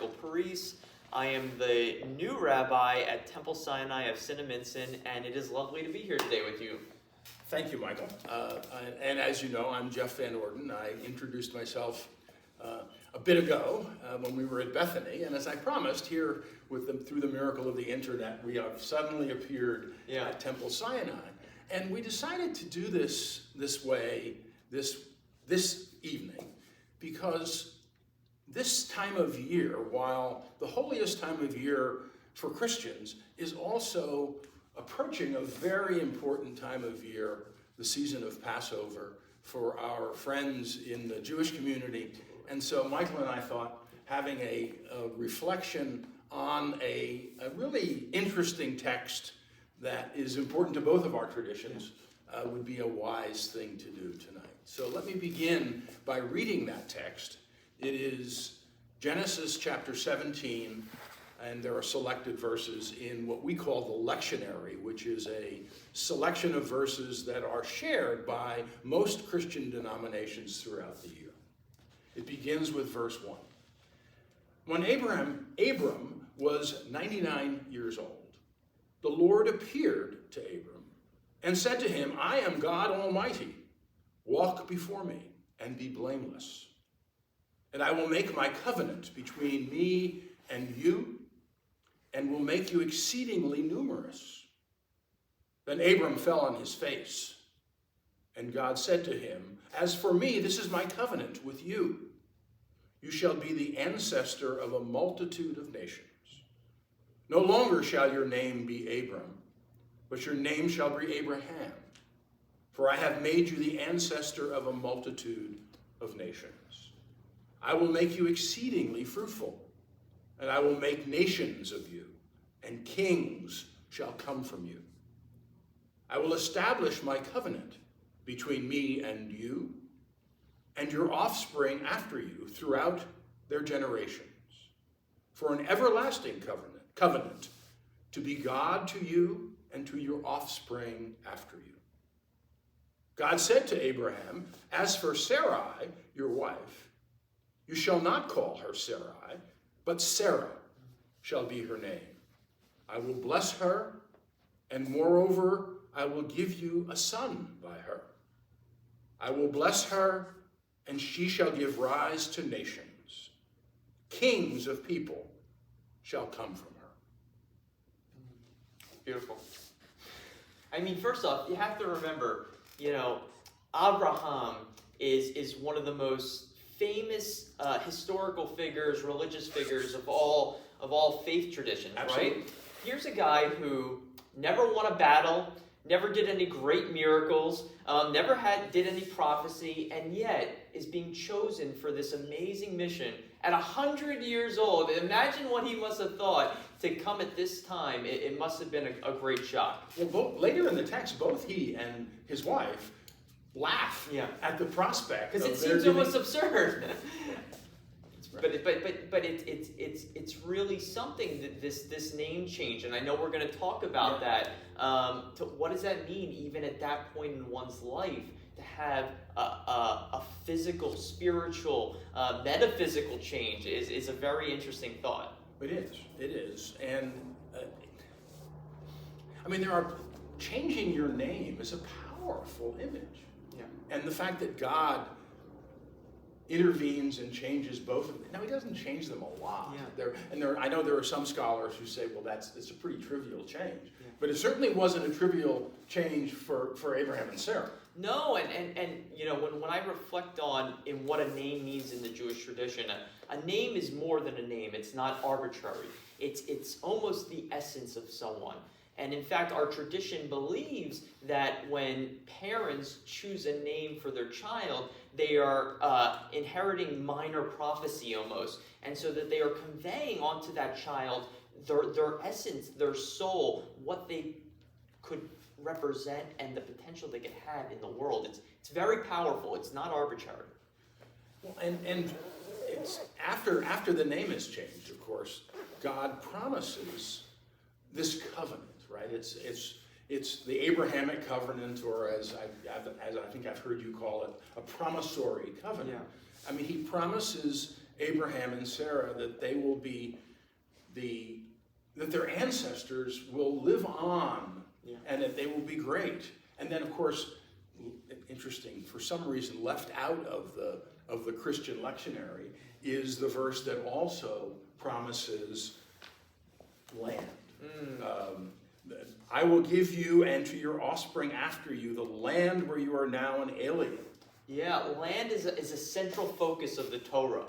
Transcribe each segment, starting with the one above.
Michael Perice. I am the new rabbi at Temple Sinai of Cinnaminson, and it is lovely to be here today with you. Thank you, Michael. And as you know, I'm Jeff Van Orden. I introduced myself a bit ago when we were at Bethany, and as I promised, here with them through the miracle of the internet, we have suddenly appeared at Temple Sinai, and we decided to do this way this evening because this time of year, while the holiest time of year for Christians, is also approaching a very important time of year, the season of Passover, for our friends in the Jewish community. And so Michael and I thought having a reflection on a really interesting text that is important to both of our traditions would be a wise thing to do tonight. So let me begin by reading that text. It is Genesis chapter 17, and there are selected verses in what we call the lectionary, which is a selection of verses that are shared by most Christian denominations throughout the year. It begins with verse 1. When Abram was 99 years old, the Lord appeared to Abram and said to him, I am God Almighty. Walk before me and be blameless. And I will make my covenant between me and you, and will make you exceedingly numerous. Then Abram fell on his face, and God said to him, As for me, this is my covenant with you. You shall be the ancestor of a multitude of nations. No longer shall your name be Abram, but your name shall be Abraham. For I have made you the ancestor of a multitude of nations. I will make you exceedingly fruitful, and I will make nations of you, and kings shall come from you. I will establish my covenant between me and you, and your offspring after you throughout their generations, for an everlasting covenant to be God to you and to your offspring after you. God said to Abraham, As for Sarai, your wife, you shall not call her Sarai, but Sarah shall be her name. I will bless her, and moreover, I will give you a son by her. I will bless her, and she shall give rise to nations. Kings of people shall come from her. Beautiful. I mean, first off, you have to remember, Abraham is one of the most famous historical figures, religious figures of all faith traditions, Absolutely. Right? Here's a guy who never won a battle, never did any great miracles, never did any prophecy, and yet is being chosen for this amazing mission at 100 years old. Imagine what he must have thought to come at this time. It must have been a great shock. Well, later in the text, both he and his wife laugh at the prospect because it seems almost absurd. Right. But it's really something that this name change, and I know we're going to talk about that. What does that mean, even at that point in one's life, to have a physical, spiritual, metaphysical change is a very interesting thought. It is, and changing your name is a powerful image. And the fact that God intervenes and changes both of them. Now, he doesn't change them a lot. I know there are some scholars who say, well, it's a pretty trivial change. But it certainly wasn't a trivial change for Abraham and Sarah. No, and when I reflect on in what a name means in the Jewish tradition, a name is more than a name. It's not arbitrary. It's almost the essence of someone. And in fact, our tradition believes that when parents choose a name for their child, they are inheriting minor prophecy almost. And so that they are conveying onto that child their essence, their soul, what they could represent and the potential they could have in the world. It's very powerful. It's not arbitrary. Well, and it's after the name is changed, of course, God promises this covenant. Right? It's the Abrahamic covenant, or as I think I've heard you call it, a promissory covenant. I mean, he promises Abraham and Sarah that they will be that their ancestors will live on, and that they will be great. And then, of course, interesting, for some reason left out of the Christian lectionary is the verse that also promises land. I will give you and to your offspring after you the land where you are now an alien. Yeah, land is a central focus of the Torah.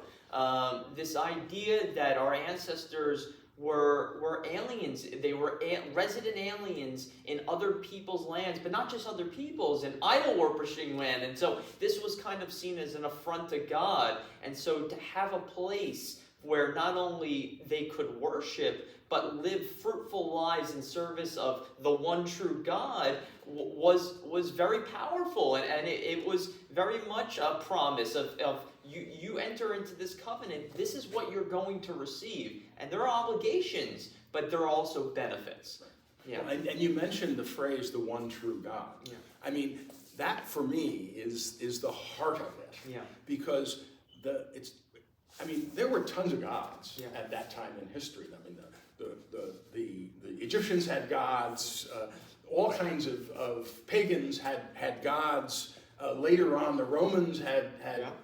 This idea that our ancestors were aliens. They were resident aliens in other people's lands, but not just other people's, in idol-worshiping land. And so this was kind of seen as an affront to God. And so to have a place where not only they could worship, but live fruitful lives in service of the one true God was very powerful. And it was very much a promise of you enter into this covenant, this is what you're going to receive. And there are obligations, but there are also benefits. Yeah. Well, and you mentioned the phrase, the one true God. Yeah. I mean, that for me is the heart of it. Yeah. Because there were tons of gods Yeah. at that time in history. I mean, the Egyptians had gods, all kinds of pagans had gods. Later on, the Romans had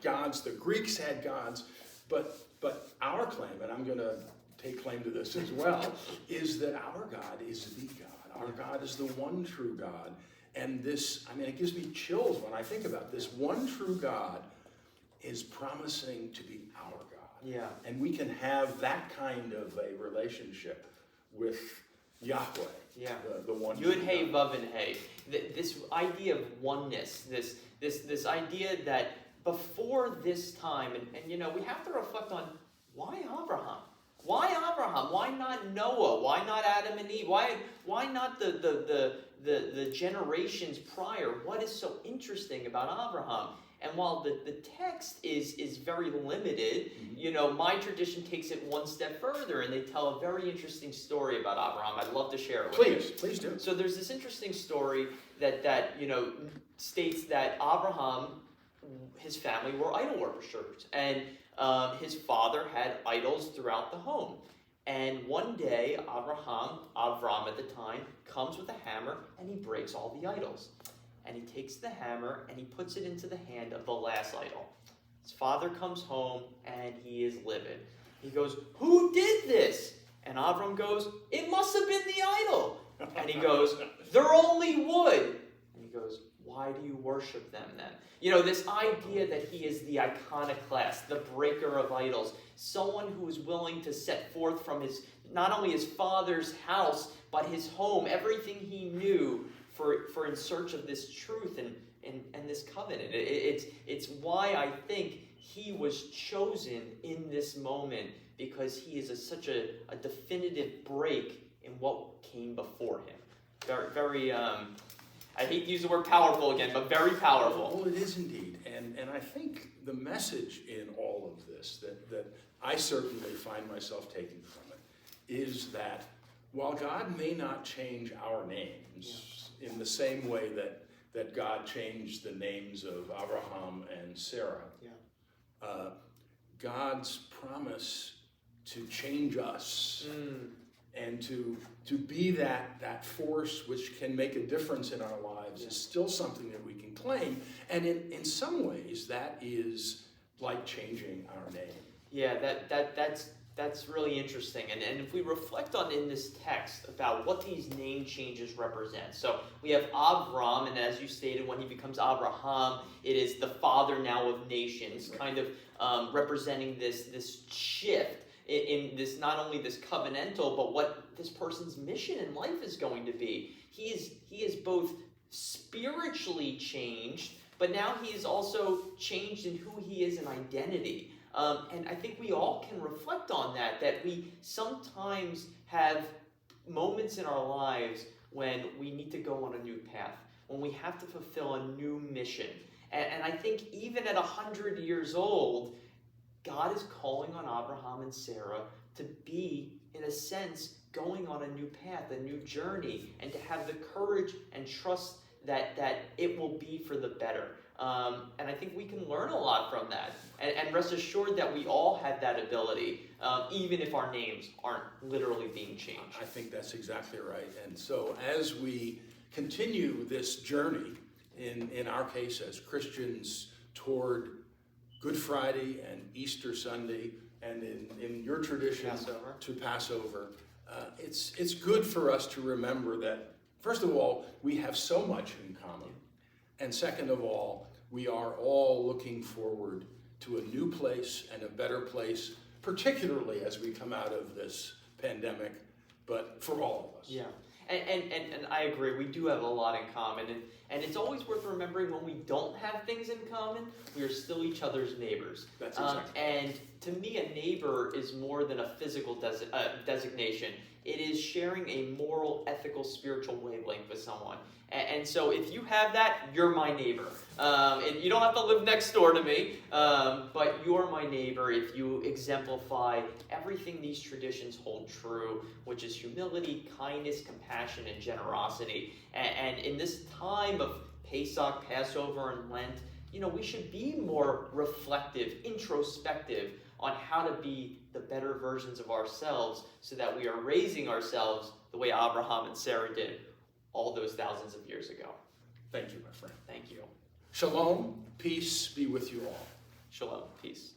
gods, the Greeks had gods, but our claim, and I'm going to take claim to this as well, is that our God is the God. Our God is the one true God. And this, it gives me chills when I think about this. One true God is promising to be our God. Yeah. And we can have that kind of a relationship with Yahweh. Yeah. The one true Yud Hey God. Vav and Hey. This idea of oneness, this idea that before this time, and we have to reflect on why Abraham? Why Abraham? Why not Noah? Why not Adam and Eve? Why not the generations prior? What is so interesting about Abraham? And while the text is very limited, my tradition takes it one step further, and they tell a very interesting story about Abraham. I'd love to share it with you. Please do. So there's this interesting story that states that Abraham, his family were idol worshippers, and his father had idols throughout the home. And one day, Avram at the time, comes with a hammer and he breaks all the idols. And he takes the hammer and he puts it into the hand of the last idol. His father comes home and he is livid. He goes, "Who did this?" And Avram goes, "It must have been the idol." And he goes, "They're only wood." And he goes, "Why do you worship them then?" This idea that he is the iconoclast, the breaker of idols, someone who is willing to set forth from not only his father's house, but his home, everything he knew for in search of this truth and this covenant. It's why I think he was chosen in this moment, because he is such a definitive break in what came before him. Very, very I hate to use the word powerful again, but very powerful. Well, it is indeed. And I think the message in all of this that I certainly find myself taking from it is that while God may not change our names in the same way that God changed the names of Abraham and Sarah, God's promise to change us and to be that force which can make a difference in our lives is still something that we can claim. And in some ways, that is like changing our name. Yeah, that's really interesting. And if we reflect on in this text about what these name changes represent. So we have Avram, and as you stated, when he becomes Abraham, it is the father now of nations, kind of representing this shift in this, not only this covenantal, but what this person's mission in life is going to be. He is both spiritually changed, but now he is also changed in who he is in identity. And I think we all can reflect on that we sometimes have moments in our lives when we need to go on a new path, when we have to fulfill a new mission. And I think even at 100 years old, God is calling on Abraham and Sarah to be, in a sense, going on a new path, a new journey, and to have the courage and trust that it will be for the better. And I think we can learn a lot from that. And rest assured that we all have that ability, even if our names aren't literally being changed. I think that's exactly right. And so as we continue this journey, in our case as Christians, toward Good Friday and Easter Sunday, and in your tradition Passover. to Passover, it's good for us to remember that, first of all, we have so much in common. And second of all, we are all looking forward to a new place and a better place, particularly as we come out of this pandemic, but for all of us. Yeah, and I agree, we do have a lot in common, and it's always worth remembering when we don't have things in common, we are still each other's neighbors. That's exactly. And to me, a neighbor is more than a physical designation. It is sharing a moral, ethical, spiritual wavelength with someone. And so if you have that, you're my neighbor. And you don't have to live next door to me, but you're my neighbor if you exemplify everything these traditions hold true, which is humility, kindness, compassion, and generosity. And in this time of Pesach, Passover, and Lent, we should be more reflective, introspective on how to be the better versions of ourselves so that we are raising ourselves the way Abraham and Sarah did all those thousands of years ago. Thank you, my friend. Thank you. Shalom, peace be with you all. Shalom, peace.